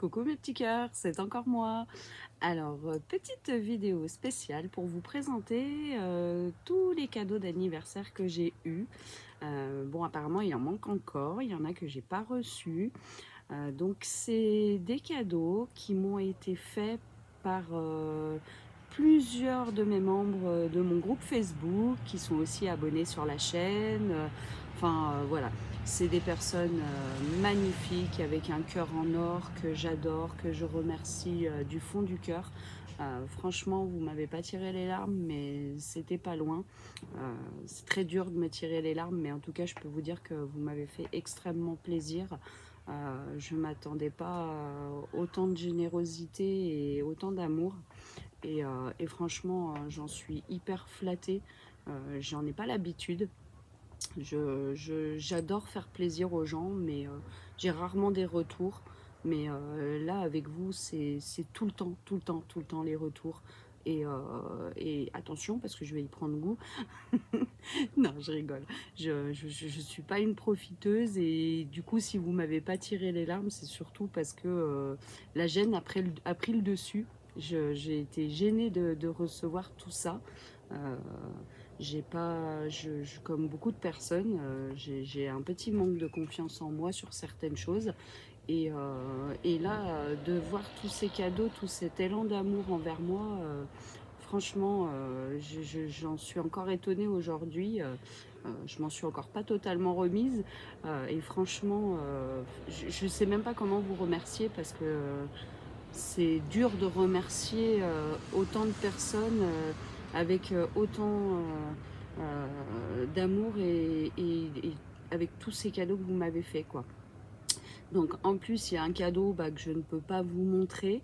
coucou mes petits cœurs, c'est encore moi. Alors, petite vidéo spéciale pour vous présenter tous les cadeaux d'anniversaire que j'ai eus. Bon, apparemment, il en manque encore, il y en a que j'ai pas reçus. Donc, c'est des cadeaux qui m'ont été faits par plusieurs de mes membres de mon groupe Facebook qui sont aussi abonnés sur la chaîne. Voilà, c'est des personnes magnifiques avec un cœur en or que j'adore, que je remercie du fond du cœur. Franchement, vous m'avez pas tiré les larmes, mais c'était pas loin. C'est très dur de me tirer les larmes, mais en tout cas, je peux vous dire que vous m'avez fait extrêmement plaisir. Je m'attendais pas à autant de générosité et autant d'amour. Et franchement, j'en suis hyper flattée. J'en ai pas l'habitude. J'adore faire plaisir aux gens, mais j'ai rarement des retours. Mais là, avec vous, c'est tout le temps, tout le temps, tout le temps les retours. Et attention, parce que je vais y prendre goût. Non, je rigole. Je suis pas une profiteuse. Et du coup, si vous m'avez pas tiré les larmes, c'est surtout parce que la gêne a pris le dessus. J'ai été gênée de recevoir tout ça. J'ai pas, comme beaucoup de personnes, j'ai un petit manque de confiance en moi sur certaines choses. Et là, de voir tous ces cadeaux, tout cet élan d'amour envers moi, franchement, j'en suis encore étonnée aujourd'hui. Je m'en suis encore pas totalement remise. Et franchement, je sais même pas comment vous remercier parce que c'est dur de remercier autant de personnes avec autant d'amour et avec tous ces cadeaux que vous m'avez fait, quoi. Donc en plus, il y a un cadeau que je ne peux pas vous montrer.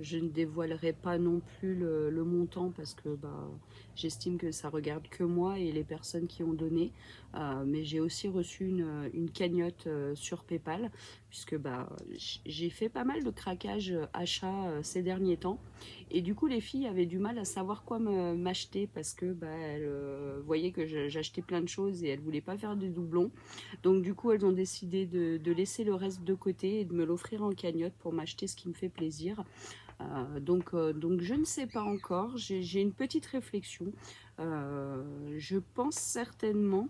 Je ne dévoilerai pas non plus le montant parce que j'estime que ça regarde que moi et les personnes qui ont donné. Mais j'ai aussi reçu une cagnotte sur PayPal puisque j'ai fait pas mal de craquages achats ces derniers temps. Et du coup, les filles avaient du mal à savoir quoi m'acheter parce que elles voyaient que j'achetais plein de choses et elles ne voulaient pas faire des doublons. Donc du coup, elles ont décidé de laisser le reste de côté et de me l'offrir en cagnotte pour m'acheter ce qui me fait plaisir. Donc je ne sais pas encore, j'ai une petite réflexion. Je pense certainement,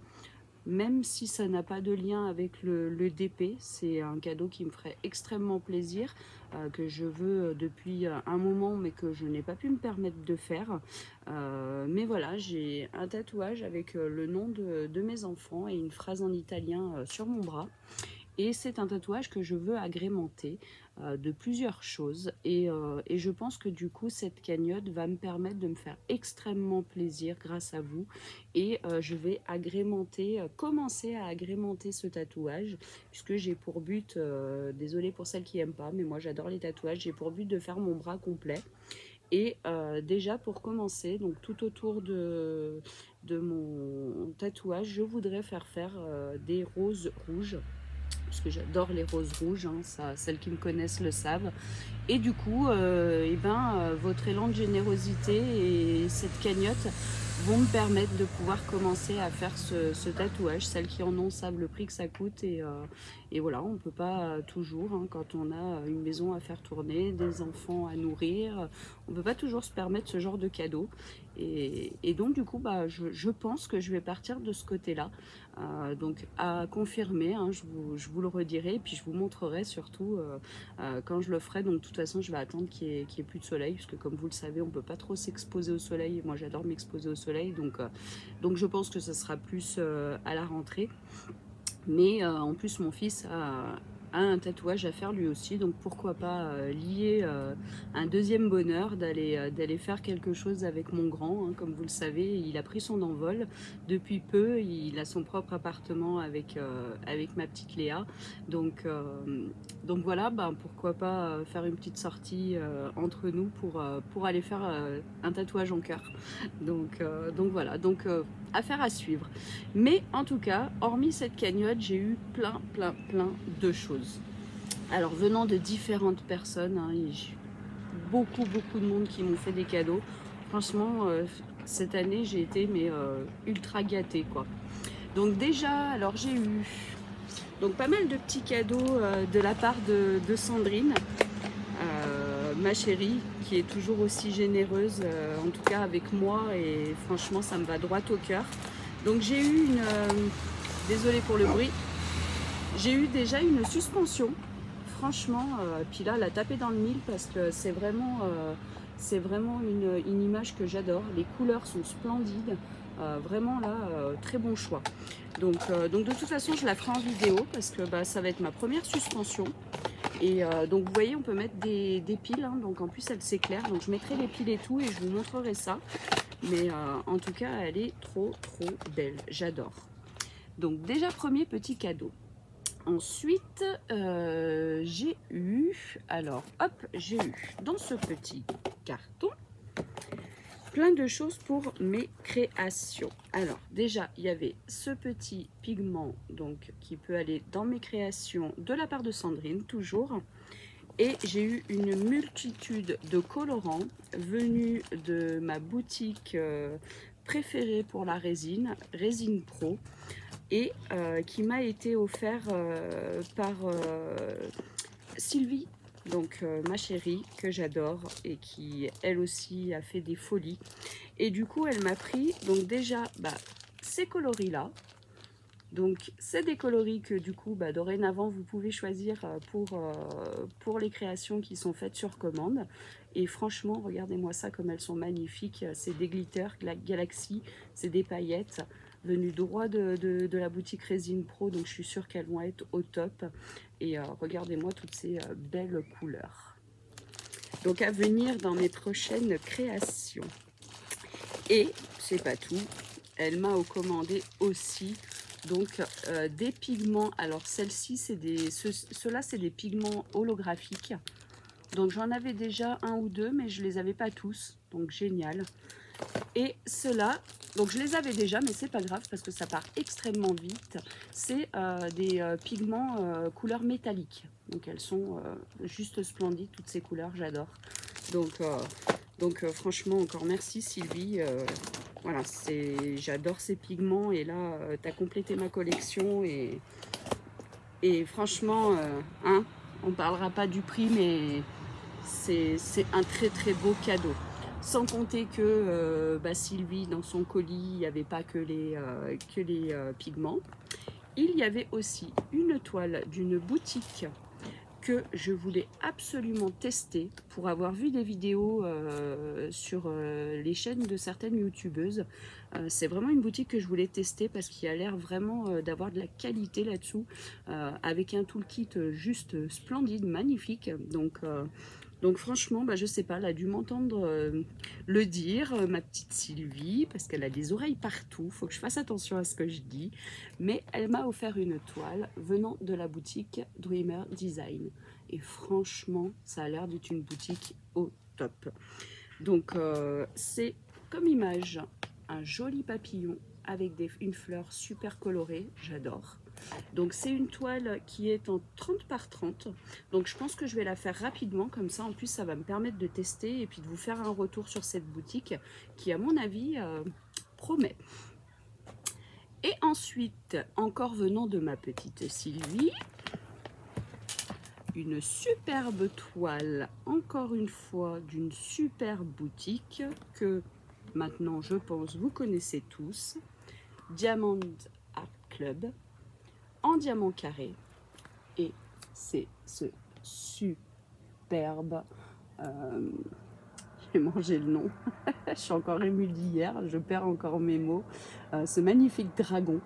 même si ça n'a pas de lien avec le DP, c'est un cadeau qui me ferait extrêmement plaisir, que je veux depuis un moment mais que je n'ai pas pu me permettre de faire. Mais voilà, j'ai un tatouage avec le nom de mes enfants et une phrase en italien sur mon bras. Et c'est un tatouage que je veux agrémenter de plusieurs choses. Et je pense que du coup, cette cagnotte va me permettre de me faire extrêmement plaisir grâce à vous. Et je vais commencer à agrémenter ce tatouage, puisque j'ai pour but, désolée pour celles qui n'aiment pas, mais moi j'adore les tatouages, j'ai pour but de faire mon bras complet. Et déjà pour commencer, donc tout autour de mon tatouage, je voudrais faire des roses rouges parce que j'adore les roses rouges, hein, ça, celles qui me connaissent le savent. Et du coup, votre élan de générosité et cette cagnotte vont me permettre de pouvoir commencer à faire ce tatouage. Celles qui en ont savent le prix que ça coûte. Et voilà, on ne peut pas toujours, hein, quand on a une maison à faire tourner, des enfants à nourrir, on ne peut pas toujours se permettre ce genre de cadeau. Et donc du coup, je pense que je vais partir de ce côté-là. Donc à confirmer, hein, je vous le redirai et puis je vous montrerai surtout quand je le ferai. Donc de toute façon, je vais attendre qu'il n'y ait plus de soleil, puisque comme vous le savez, on ne peut pas trop s'exposer au soleil. Moi, j'adore m'exposer au soleil, donc je pense que ça sera plus à la rentrée. Mais en plus, mon fils a un tatouage à faire lui aussi, donc pourquoi pas lier un deuxième bonheur d'aller faire quelque chose avec mon grand, hein. Comme vous le savez, il a pris son envol depuis peu, il a son propre appartement avec ma petite Léa, donc voilà, pourquoi pas faire une petite sortie entre nous pour aller faire un tatouage en cœur, donc voilà, affaire à suivre. Mais en tout cas, hormis cette cagnotte, j'ai eu plein de choses. Alors venant de différentes personnes, hein, j'ai beaucoup de monde qui m'ont fait des cadeaux. Franchement, cette année, j'ai été ultra gâtée, quoi. Donc déjà, alors j'ai eu pas mal de petits cadeaux de la part de Sandrine. ma chérie, qui est toujours aussi généreuse, en tout cas avec moi, et franchement ça me va droit au cœur. Donc j'ai eu une, désolée pour le bruit, j'ai eu déjà une suspension, franchement, puis là elle a tapé dans le mille parce que c'est vraiment une image que j'adore, les couleurs sont splendides, vraiment là, très bon choix. Donc de toute façon je la ferai en vidéo parce que bah, ça va être ma première suspension. Et donc vous voyez on peut mettre des piles, hein, donc en plus elle s'éclaire, donc je mettrai les piles et tout et je vous montrerai ça. Mais en tout cas elle est trop belle, j'adore. Donc déjà premier petit cadeau. Ensuite j'ai eu, alors hop, j'ai eu dans ce petit carton plein de choses pour mes créations. Alors déjà il y avait ce petit pigment donc qui peut aller dans mes créations de la part de Sandrine toujours, et j'ai eu une multitude de colorants venus de ma boutique préférée pour la résine, Résine Pro, et qui m'a été offert par Sylvie, donc ma chérie que j'adore et qui elle aussi a fait des folies. Et du coup elle m'a pris donc déjà bah, ces coloris là. Donc c'est des coloris que du coup bah, dorénavant vous pouvez choisir pour les créations qui sont faites sur commande. Et franchement regardez-moi ça comme elles sont magnifiques. C'est des glitters Galaxy, c'est des paillettes venues droit de la boutique Résine Pro, donc je suis sûre qu'elles vont être au top. Et regardez-moi toutes ces belles couleurs. Donc à venir dans mes prochaines créations. Et c'est pas tout, elle m'a commandé aussi donc des pigments. Alors celle-ci c'est ceux-là c'est des pigments holographiques. Donc j'en avais déjà un ou deux mais je les avais pas tous, donc génial. Et ceux-là, donc je les avais déjà mais c'est pas grave parce que ça part extrêmement vite. C'est des pigments couleur métallique. Donc elles sont juste splendides toutes ces couleurs, j'adore. Donc franchement encore merci Sylvie. Voilà, j'adore ces pigments et là tu as complété ma collection et franchement hein, on parlera pas du prix mais c'est un très beau cadeau. Sans compter que bah, Sylvie dans son colis il n'y avait pas que les pigments, il y avait aussi une toile d'une boutique que je voulais absolument tester pour avoir vu des vidéos sur les chaînes de certaines youtubeuses. C'est vraiment une boutique que je voulais tester parce qu'il a l'air vraiment d'avoir de la qualité là-dessous, avec un toolkit juste splendide, magnifique. Donc franchement, bah, je sais pas, elle a dû m'entendre le dire, ma petite Sylvie, parce qu'elle a des oreilles partout, faut que je fasse attention à ce que je dis. Mais elle m'a offert une toile venant de la boutique Dreamer Design. Et franchement, ça a l'air d'être une boutique au top. Donc c'est comme image un joli papillon avec une fleur super colorée, j'adore. Donc c'est une toile qui est en 30 par 30, donc je pense que je vais la faire rapidement, comme ça en plus ça va me permettre de tester et puis de vous faire un retour sur cette boutique qui à mon avis promet. Et ensuite, encore venant de ma petite Sylvie, une superbe toile, encore une fois d'une superbe boutique que maintenant je pense vous connaissez tous, Diamond Art Club, en diamant carré, et c'est ce superbe, j'ai mangé le nom, je suis encore émue d'hier, je perds encore mes mots, ce magnifique dragon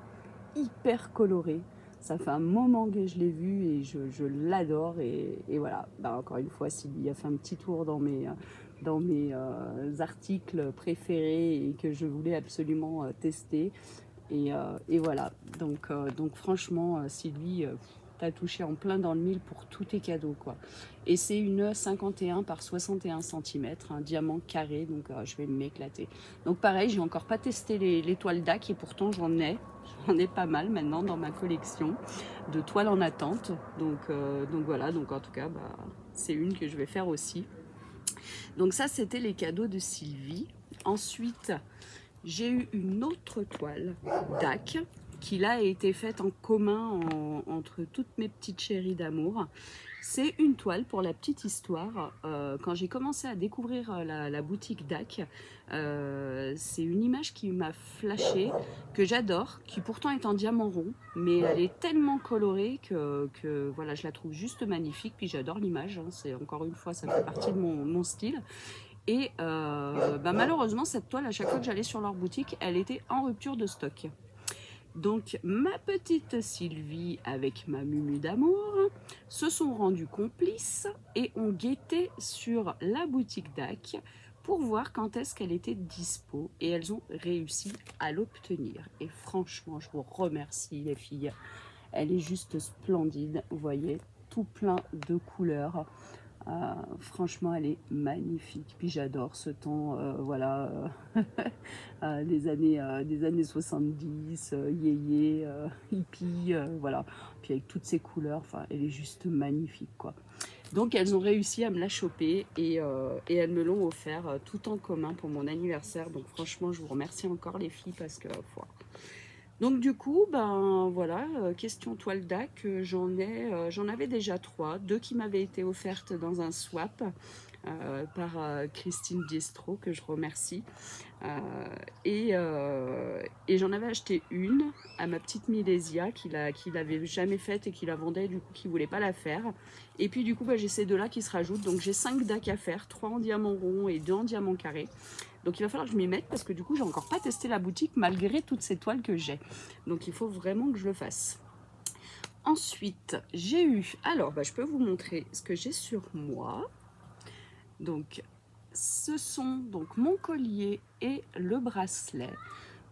hyper coloré. Ça fait un moment que je l'ai vu et je l'adore, et voilà, bah, encore une fois Sylvie a fait un petit tour dans mes articles préférés et que je voulais absolument tester. Et voilà, donc franchement Sylvie, t'as touché en plein dans le mille pour tous tes cadeaux quoi. Et c'est une 51 par 61 cm, un diamant carré, donc je vais m'éclater. Donc pareil, j'ai encore pas testé les toiles DAC et pourtant j'en ai pas mal maintenant dans ma collection de toiles en attente. Donc voilà, donc en tout cas bah, c'est une que je vais faire aussi. Donc ça c'était les cadeaux de Sylvie. Ensuite j'ai eu une autre toile DAC qui là a été faite en commun entre toutes mes petites chéries d'amour. C'est une toile pour la petite histoire. Quand j'ai commencé à découvrir la boutique DAC, c'est une image qui m'a flashé, que j'adore, qui pourtant est en diamant rond, mais elle est tellement colorée que voilà, je la trouve juste magnifique. Puis j'adore l'image, hein, c'est encore une fois, ça fait partie de mon style. Et malheureusement, cette toile, à chaque fois que j'allais sur leur boutique, elle était en rupture de stock. Donc ma petite Sylvie avec ma Mumu d'amour se sont rendus complices et ont guetté sur la boutique DAC pour voir quand est-ce qu'elle était dispo, et elles ont réussi à l'obtenir. Et franchement, je vous remercie les filles. Elle est juste splendide, vous voyez, tout plein de couleurs. Franchement, elle est magnifique. Puis j'adore ce temps, voilà, des années 70, yéyé, hippie, voilà. Puis avec toutes ces couleurs, enfin, elle est juste magnifique, quoi. Donc elles ont réussi à me la choper et elles me l'ont offert tout en commun pour mon anniversaire. Donc franchement, je vous remercie encore les filles parce que voilà. Donc du coup, ben voilà, question toile DAC, j'en avais déjà 3, 2 qui m'avaient été offertes dans un swap par Christine Diestro, que je remercie. Et j'en avais acheté une à ma petite Milésia qui l'avait jamais faite et qui la vendait, du coup qui voulait pas la faire. Et puis du coup, j'ai ces deux-là qui se rajoutent, donc j'ai 5 DAC à faire, 3 en diamant rond et 2 en diamant carré. Donc il va falloir que je m'y mette parce que du coup j'ai encore pas testé la boutique malgré toutes ces toiles que j'ai. Donc il faut vraiment que je le fasse. Ensuite j'ai eu, alors je peux vous montrer ce que j'ai sur moi. Donc ce sont donc mon collier et le bracelet.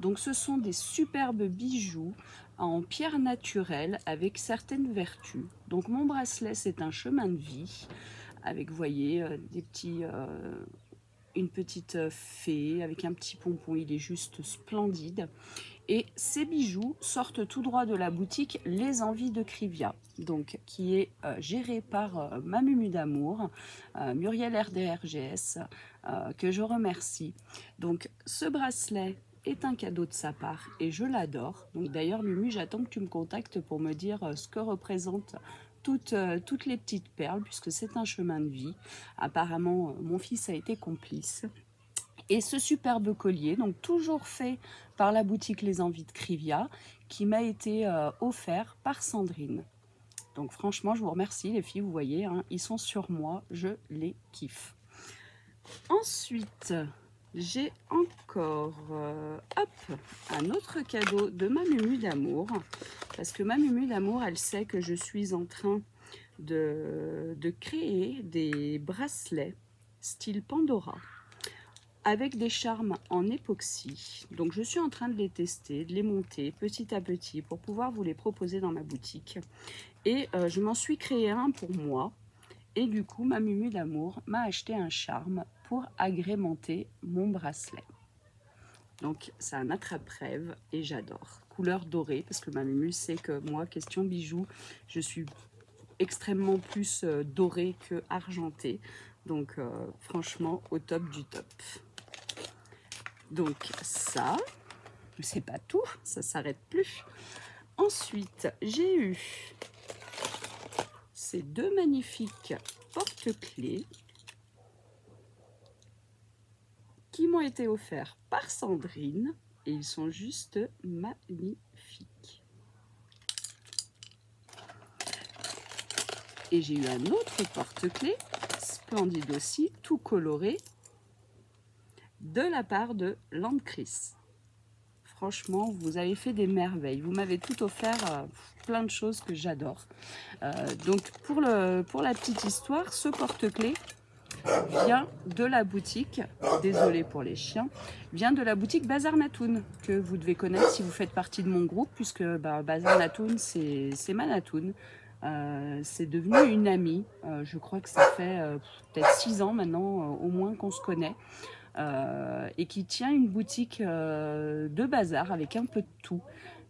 Donc ce sont des superbes bijoux en pierre naturelle avec certaines vertus. Donc mon bracelet, c'est un chemin de vie avec, vous voyez, des petits une petite fée avec un petit pompon, il est juste splendide. Et ces bijoux sortent tout droit de la boutique Les Envies de Krivia, donc qui est gérée par ma Mumu d'amour, Muriel RDRGS, que je remercie. Donc ce bracelet est un cadeau de sa part et je l'adore. Donc d'ailleurs Mumu, j'attends que tu me contactes pour me dire ce que représente toutes les petites perles, puisque c'est un chemin de vie. Apparemment, mon fils a été complice. Et ce superbe collier, donc toujours fait par la boutique Les Envies de Krivia, qui m'a été offert par Sandrine. Donc franchement, je vous remercie les filles, vous voyez, hein, ils sont sur moi, je les kiffe. Ensuite, j'ai encore un autre cadeau de ma Mumu d'amour, parce que ma Mumu d'amour, elle sait que je suis en train de créer des bracelets style Pandora avec des charmes en époxy. Donc je suis en train de les tester, de les monter petit à petit pour pouvoir vous les proposer dans ma boutique. Et je m'en suis créé un pour moi. Et du coup, ma Mumu d'amour m'a acheté un charme pour agrémenter mon bracelet. Donc c'est un attrape-rêve et j'adore. Couleur dorée, parce que ma Mumu sait que moi, question bijoux, je suis extrêmement plus dorée que argentée. Donc franchement, au top du top. Donc ça, c'est pas tout, ça s'arrête plus. Ensuite, j'ai eu ces deux magnifiques porte-clés qui m'ont été offerts par Sandrine et ils sont juste magnifiques. Et j'ai eu un autre porte-clés, splendide aussi, tout coloré, de la part de Landkris. Franchement, vous avez fait des merveilles. Vous m'avez tout offert, plein de choses que j'adore. Donc, pour la petite histoire, ce porte-clés vient de la boutique, désolée pour les chiens, vient de la boutique Bazar Natoun, que vous devez connaître si vous faites partie de mon groupe, puisque Bazar Natoun, c'est ma Natoun. C'est devenu une amie. Je crois que ça fait peut-être 6 ans maintenant, au moins qu'on se connaît. Et qui tient une boutique de bazar avec un peu de tout.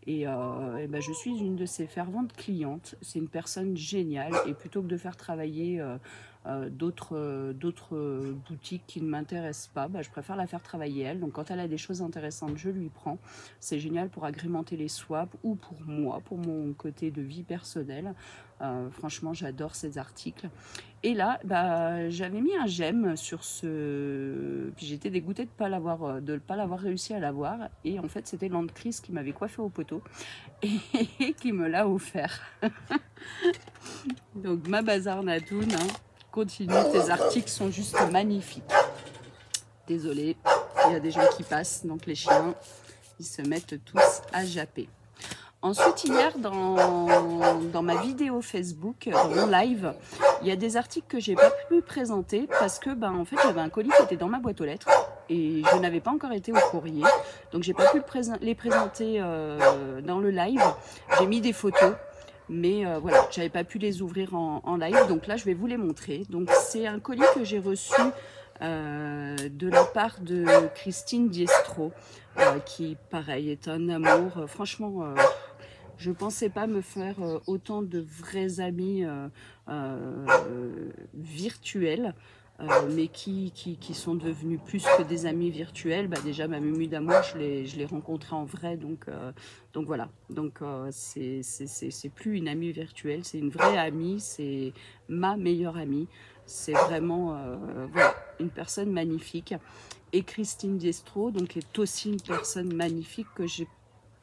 Et je suis une de ses ferventes clientes. C'est une personne géniale. Et plutôt que de faire travailler d'autres boutiques qui ne m'intéressent pas, je préfère la faire travailler elle. Donc quand elle a des choses intéressantes, je lui prends. C'est génial pour agrémenter les swaps ou pour moi, pour mon côté de vie personnelle. Franchement, j'adore ces articles. Et là, bah, j'avais mis un j'aime sur ce... Puis j'étais dégoûtée de ne pas l'avoir réussi à l'avoir. Et en fait, c'était Landkris qui m'avait coiffé au poteau et qui me l'a offert. Donc, ma Bazar Nadoun, hein, continue, tes articles sont juste magnifiques. Désolée, il y a des gens qui passent, donc les chiens, ils se mettent tous à japper. Ensuite, hier, dans ma vidéo Facebook, dans mon live, il y a des articles que j'ai pas pu présenter parce que, ben, en fait, j'avais un colis qui était dans ma boîte aux lettres et je n'avais pas encore été au courrier. Donc, j'ai pas pu les présenter dans le live. J'ai mis des photos, mais voilà, j'avais pas pu les ouvrir en live. Donc là, je vais vous les montrer. Donc, c'est un colis que j'ai reçu de la part de Christine Diestro, qui, pareil, est un amour. Franchement... je pensais pas me faire autant de vrais amis virtuels, mais qui sont devenus plus que des amis virtuels. Bah, déjà, ma Mumu d'amour, je l'ai rencontrée en vrai, donc voilà. Donc c'est plus une amie virtuelle, c'est une vraie amie, c'est ma meilleure amie. C'est vraiment voilà, une personne magnifique. Et Christine Diestro, donc, est aussi une personne magnifique que j'ai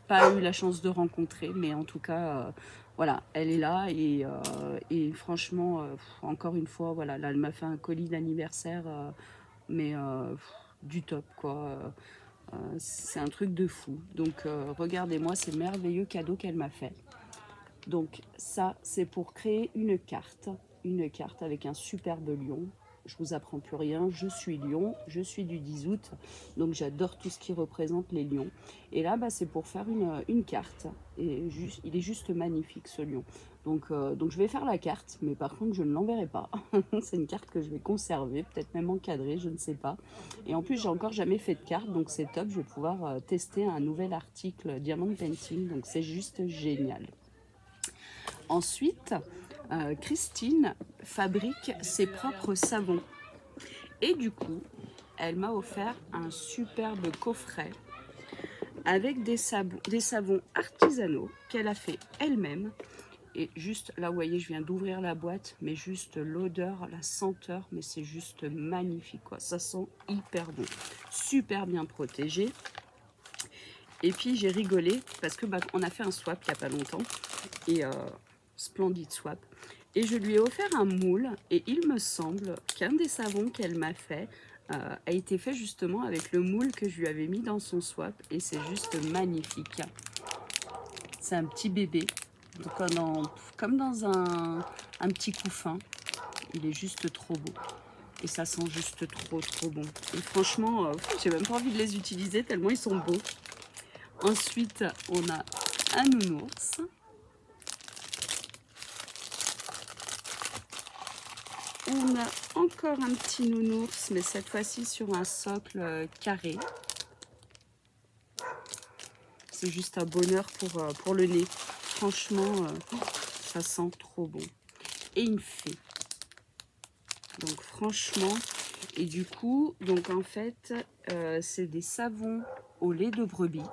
pas eu la chance de rencontrer, mais en tout cas, voilà, elle est là et franchement, encore une fois, voilà, là, elle m'a fait un colis d'anniversaire, mais du top, quoi. C'est un truc de fou. Donc, regardez-moi ces merveilleux cadeaux qu'elle m'a fait. Donc, ça, c'est pour créer une carte avec un superbe lion. Je vous apprends plus rien, je suis lion, je suis du 10 août, donc j'adore tout ce qui représente les lions. Et là, bah, c'est pour faire une carte, et il est juste magnifique ce lion. Donc je vais faire la carte, mais par contre je ne l'enverrai pas. C'est une carte que je vais conserver, peut-être même encadrer, je ne sais pas. Et en plus, j'ai encore jamais fait de carte, donc c'est top, je vais pouvoir tester un nouvel article Diamond Painting, donc c'est juste génial. Ensuite, Christine fabrique ses propres savons. Et du coup, elle m'a offert un superbe coffret avec des savons artisanaux qu'elle a fait elle-même. Et juste, là, vous voyez, je viens d'ouvrir la boîte, mais juste l'odeur, la senteur, mais c'est juste magnifique, quoi. Ça sent hyper bon, super bien protégé. Et puis, j'ai rigolé parce que bah, on a fait un swap il n'y a pas longtemps. Et splendide swap. Et je lui ai offert un moule et il me semble qu'un des savons qu'elle m'a fait a été fait justement avec le moule que je lui avais mis dans son swap et c'est juste magnifique. C'est un petit bébé, comme dans un petit couffin. Il est juste trop beau et ça sent juste trop bon. Et franchement, j'ai même pas envie de les utiliser tellement ils sont beaux. Ensuite, on a un nounours. On a encore un petit nounours, mais cette fois-ci sur un socle carré. C'est juste un bonheur pour le nez. Franchement, ça sent trop bon. Et une fée. Donc franchement, et du coup, donc en fait, c'est des savons au lait de brebis.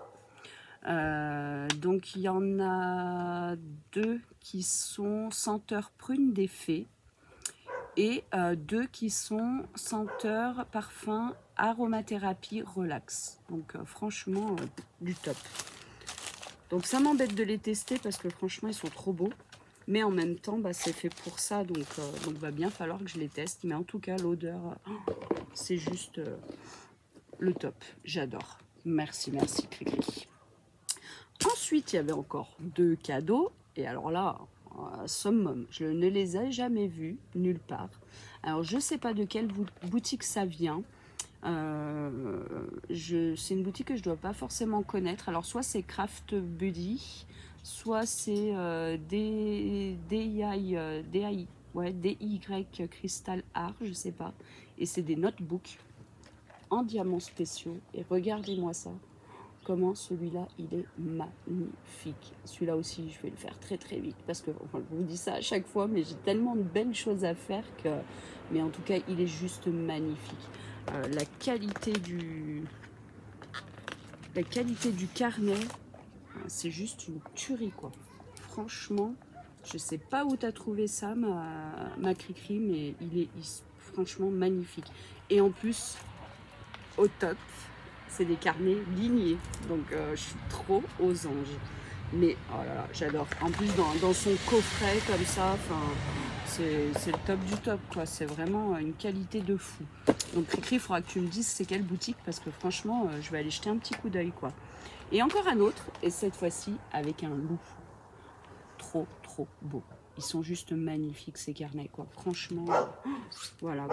Donc il y en a 2 qui sont senteur prune des fées. Et 2 qui sont senteurs, parfum, aromathérapie, relax. Donc franchement, du top. Donc ça m'embête de les tester parce que franchement, ils sont trop beaux. Mais en même temps, bah, c'est fait pour ça. Donc va bien falloir que je les teste. Mais en tout cas, l'odeur, c'est juste le top. J'adore. Merci, merci, Cricri. Ensuite, il y avait encore 2 cadeaux. Et alors là... summum, je ne les ai jamais vus nulle part. Alors je sais pas de quelle boutique ça vient. C'est une boutique que je dois pas forcément connaître. Alors soit c'est Craft Buddy, soit c'est DIY Crystal Art, je sais pas. Et c'est des notebooks en diamants spéciaux. Et regardez-moi ça. Comment celui-là, il est magnifique. Celui-là aussi, je vais le faire très vite parce que enfin, je vous dis ça à chaque fois, mais j'ai tellement de belles choses à faire que... Mais en tout cas, il est juste magnifique. La qualité du carnet, c'est juste une tuerie, quoi. Franchement, Je sais pas où tu as trouvé ça, ma Cricri, mais il est franchement magnifique. Et en plus, au top, c'est des carnets lignés. Donc je suis trop aux anges. Mais oh là là, j'adore. En plus, dans son coffret comme ça, c'est le top du top, quoi. C'est vraiment une qualité de fou. Donc Cricri, il faudra que tu me dises c'est quelle boutique, parce que franchement, je vais aller jeter un petit coup d'œil, quoi. Et encore un autre, et cette fois-ci avec un loup. Trop, trop beau. Ils sont juste magnifiques, ces carnets, quoi. Franchement, voilà.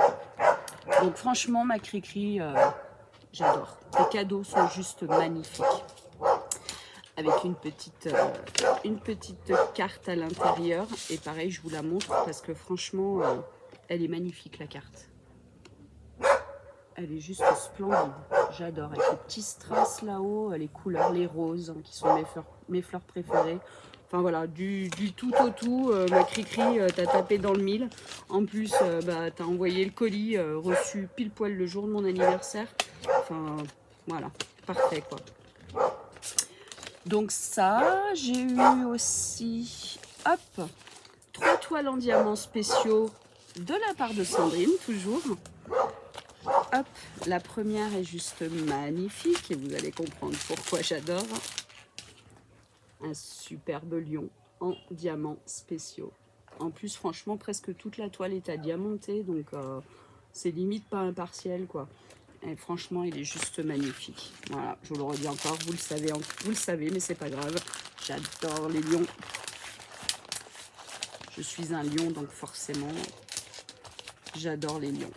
Donc franchement, ma Cricri, j'adore. Les cadeaux sont juste magnifiques. Avec une petite carte à l'intérieur. Et pareil, je vous la montre parce que franchement, elle est magnifique, la carte. Elle est juste splendide. J'adore. Avec les petits strass là-haut, les couleurs, les roses, hein, qui sont mes fleurs préférées. Enfin voilà, du tout au tout. Ma Cricri, t'as tapé dans le mille. En plus, t'as envoyé le colis reçu pile poil le jour de mon anniversaire. Enfin, voilà, parfait, quoi. Donc ça, j'ai eu aussi, hop, 3 toiles en diamants spéciaux de la part de Sandrine, toujours. Hop, la première est juste magnifique et vous allez comprendre pourquoi j'adore. Un superbe lion en diamants spéciaux. En plus, franchement, presque toute la toile est à diamanter, donc c'est limite pas impartiel, quoi. Et franchement, il est juste magnifique. Voilà, je vous le redis encore, vous le savez, mais c'est pas grave. J'adore les lions. Je suis un lion, donc forcément, j'adore les lions.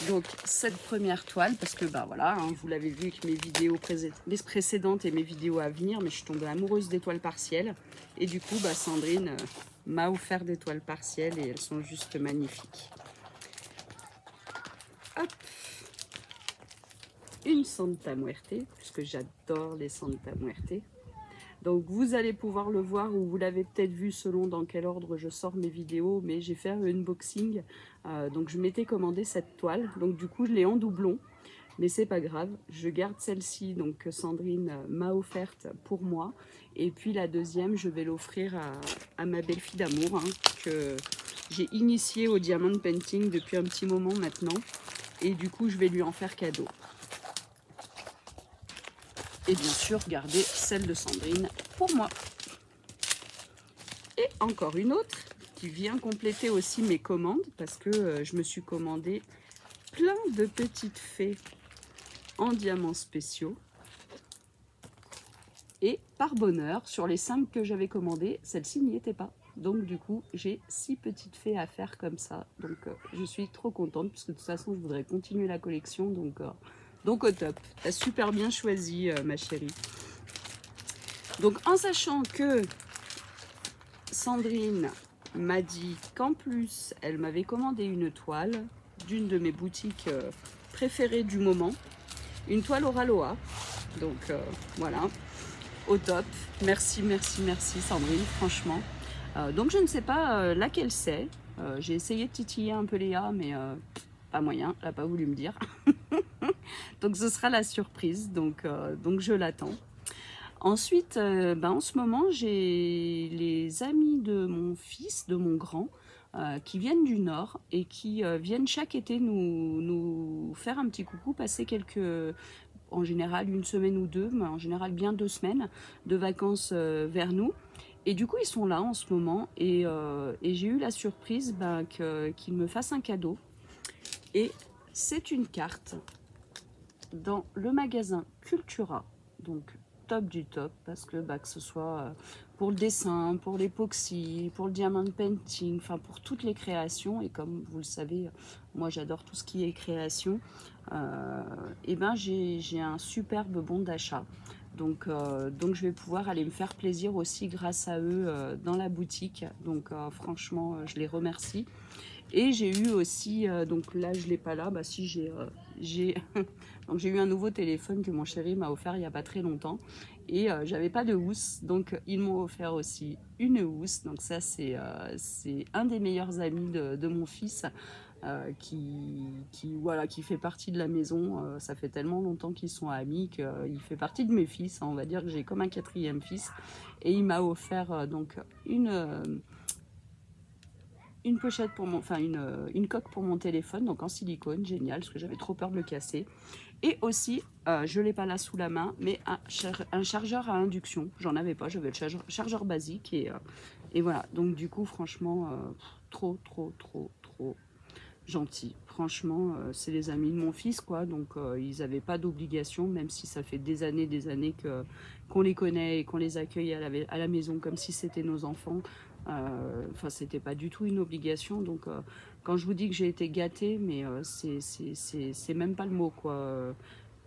Donc, cette première toile, parce que, voilà, hein, vous l'avez vu avec mes vidéos précédentes et mes vidéos à venir, mais je suis tombée amoureuse des toiles partielles. Et du coup, Sandrine m'a offert des toiles partielles et elles sont juste magnifiques. Hop, une Santa Muerte, puisque j'adore les Santa Muerte. Donc vous allez pouvoir le voir, ou vous l'avez peut-être vu selon dans quel ordre je sors mes vidéos, mais j'ai fait un unboxing, donc je m'étais commandé cette toile, donc du coup je l'ai en doublon, mais c'est pas grave, je garde celle-ci, donc que Sandrine m'a offerte pour moi, et puis la deuxième je vais l'offrir à ma belle-fille d'amour, hein, que j'ai initiée au diamond painting depuis un petit moment maintenant, et du coup je vais lui en faire cadeau. Et bien sûr, garder celle de Sandrine pour moi. Et encore une autre qui vient compléter aussi mes commandes, parce que je me suis commandé plein de petites fées en diamants spéciaux. Et par bonheur, sur les 5 que j'avais commandées, celle-ci n'y était pas. Donc du coup, j'ai 6 petites fées à faire comme ça. Donc je suis trop contente, puisque de toute façon, je voudrais continuer la collection. Donc au top, t'as super bien choisi, ma chérie. Donc en sachant que Sandrine m'a dit qu'en plus, elle m'avait commandé une toile d'une de mes boutiques préférées du moment, une toile Oraloa. Donc voilà, au top. Merci, merci, merci Sandrine, franchement. Donc je ne sais pas laquelle c'est. J'ai essayé de titiller un peu Léa, mais pas moyen, elle n'a pas voulu me dire. Donc ce sera la surprise, donc je l'attends. Ensuite, en ce moment, j'ai les amis de mon fils, de mon grand, qui viennent du Nord et qui viennent chaque été nous faire un petit coucou, passer en général 1 semaine ou 2, mais en général bien 2 semaines de vacances vers nous. Et du coup, ils sont là en ce moment et j'ai eu la surprise qu'ils me fassent un cadeau. Et c'est une carte dans le magasin Cultura, donc top du top, parce que ce soit pour le dessin, pour l'époxy, pour le diamond painting, enfin pour toutes les créations, et comme vous le savez, moi j'adore tout ce qui est création, et j'ai un superbe bon d'achat. Donc je vais pouvoir aller me faire plaisir aussi grâce à eux dans la boutique. Donc franchement, je les remercie. Et j'ai eu aussi, donc là je l'ai pas là, j'ai donc j'ai eu un nouveau téléphone que mon chéri m'a offert il n'y a pas très longtemps. et j'avais pas de housse, donc ils m'ont offert aussi une housse. Donc ça c'est un des meilleurs amis de mon fils, voilà, qui fait partie de la maison. Ça fait tellement longtemps qu'ils sont amis qu'il fait partie de mes fils, hein. On va dire que j'ai comme un quatrième fils, et il m'a offert donc une pochette pour mon, enfin une coque pour mon téléphone, donc en silicone, génial, parce que j'avais trop peur de le casser. Et aussi, je l'ai pas là sous la main, mais un chargeur à induction. J'en avais pas, j'avais le chargeur basique, et voilà. Donc du coup, franchement, trop gentil. Franchement, c'est les amis de mon fils, quoi. Donc ils n'avaient pas d'obligation, même si ça fait des années qu'on les connaît et qu'on les accueille à la maison comme si c'était nos enfants. Enfin, c'était pas du tout une obligation. Donc quand je vous dis que j'ai été gâtée, mais c'est même pas le mot, quoi.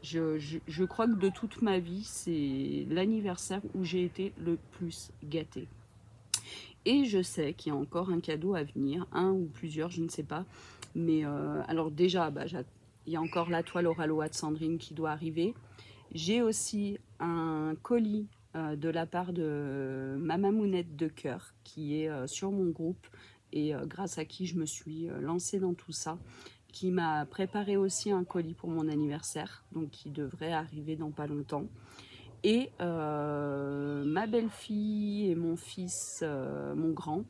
Je crois que de toute ma vie, c'est l'anniversaire où j'ai été le plus gâtée. Et je sais qu'il y a encore un cadeau à venir, un ou plusieurs, je ne sais pas. Mais alors déjà, il y a encore la toile Oraloa de Sandrine qui doit arriver. J'ai aussi un colis de la part de ma mamounette de cœur qui est sur mon groupe et grâce à qui je me suis lancée dans tout ça, qui m'a préparé aussi un colis pour mon anniversaire, donc qui devrait arriver dans pas longtemps. Et ma belle-fille et mon fils, mon grand,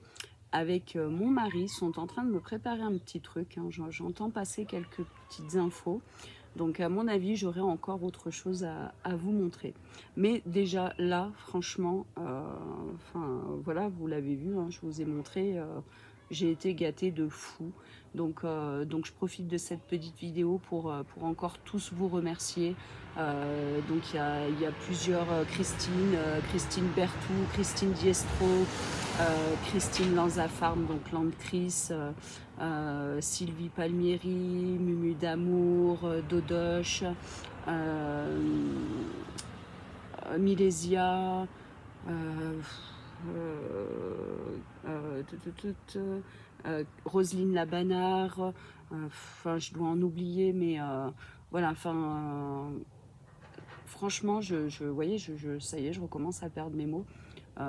avec mon mari, sont en train de me préparer un petit truc, hein. J'entends passer quelques petites infos. Donc à mon avis, j'aurai encore autre chose à vous montrer. Mais déjà là, franchement, voilà, vous l'avez vu, hein, je vous ai montré, j'ai été gâtée de fou. Donc je profite de cette petite vidéo pour encore tous vous remercier. Donc il y a plusieurs Christine Bertou, Christine Diestro, Christine Lanzafarm, donc Landcris, Sylvie Palmieri, Mumu d'Amour, Dodoche, Milésia, Roselyne Labanard, enfin je dois en oublier, mais voilà, enfin franchement, vous voyez, ça y est, je recommence à perdre mes mots.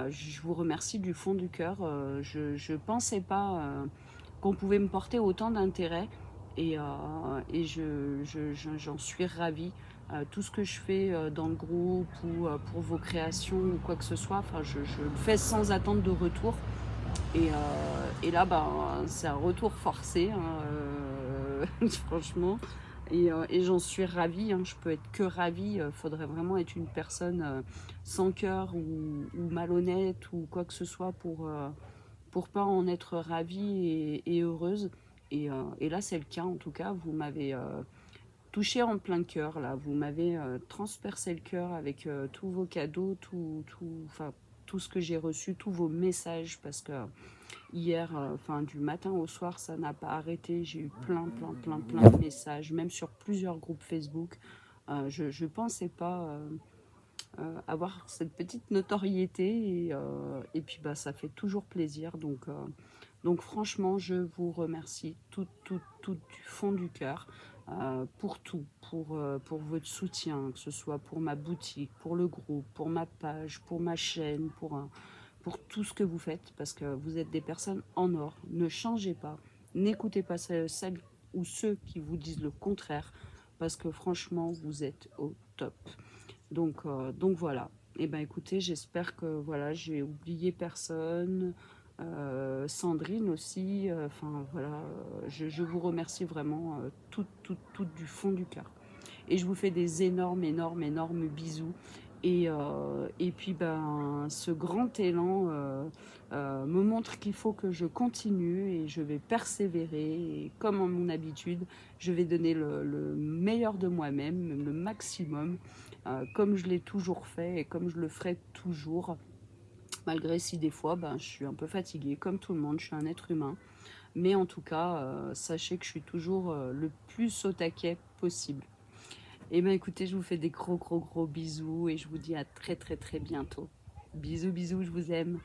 Je vous remercie du fond du cœur. Je pensais pas qu'on pouvait me porter autant d'intérêt, et j'en suis ravie. Tout ce que je fais dans le groupe ou pour vos créations ou quoi que ce soit, enfin, je le fais sans attendre de retour. Et là, c'est un retour forcé, hein, franchement. Et j'en suis ravie, hein, je peux être que ravie. Faudrait vraiment être une personne sans cœur ou malhonnête ou quoi que ce soit pour pas en être ravie et heureuse. Et là, c'est le cas, en tout cas. Vous m'avez touché en plein cœur, là. Vous m'avez transpercé le cœur avec tous vos cadeaux, tout ce que j'ai reçu, tous vos messages, parce que hier, du matin au soir, ça n'a pas arrêté. J'ai eu plein de messages, même sur plusieurs groupes Facebook. Je ne pensais pas avoir cette petite notoriété, et puis ça fait toujours plaisir. Donc franchement, je vous remercie tout du fond du cœur pour tout, pour votre soutien, que ce soit pour ma boutique, pour le groupe, pour ma page, pour ma chaîne, pour tout ce que vous faites, parce que vous êtes des personnes en or. Ne changez pas, n'écoutez pas celles ou ceux qui vous disent le contraire, parce que franchement, vous êtes au top. Donc voilà. Et ben écoutez, j'espère que voilà, j'ai oublié personne. Sandrine aussi. Enfin voilà, je vous remercie vraiment tout du fond du cœur. Et je vous fais des énormes bisous. Et puis ce grand élan me montre qu'il faut que je continue et je vais persévérer. Et comme en mon habitude, je vais donner le meilleur de moi-même, le maximum, comme je l'ai toujours fait et comme je le ferai toujours. Malgré si des fois, je suis un peu fatiguée, comme tout le monde, je suis un être humain. Mais en tout cas, sachez que je suis toujours le plus au taquet possible. Et bien écoutez, je vous fais des gros bisous et je vous dis à très bientôt. Bisous, je vous aime.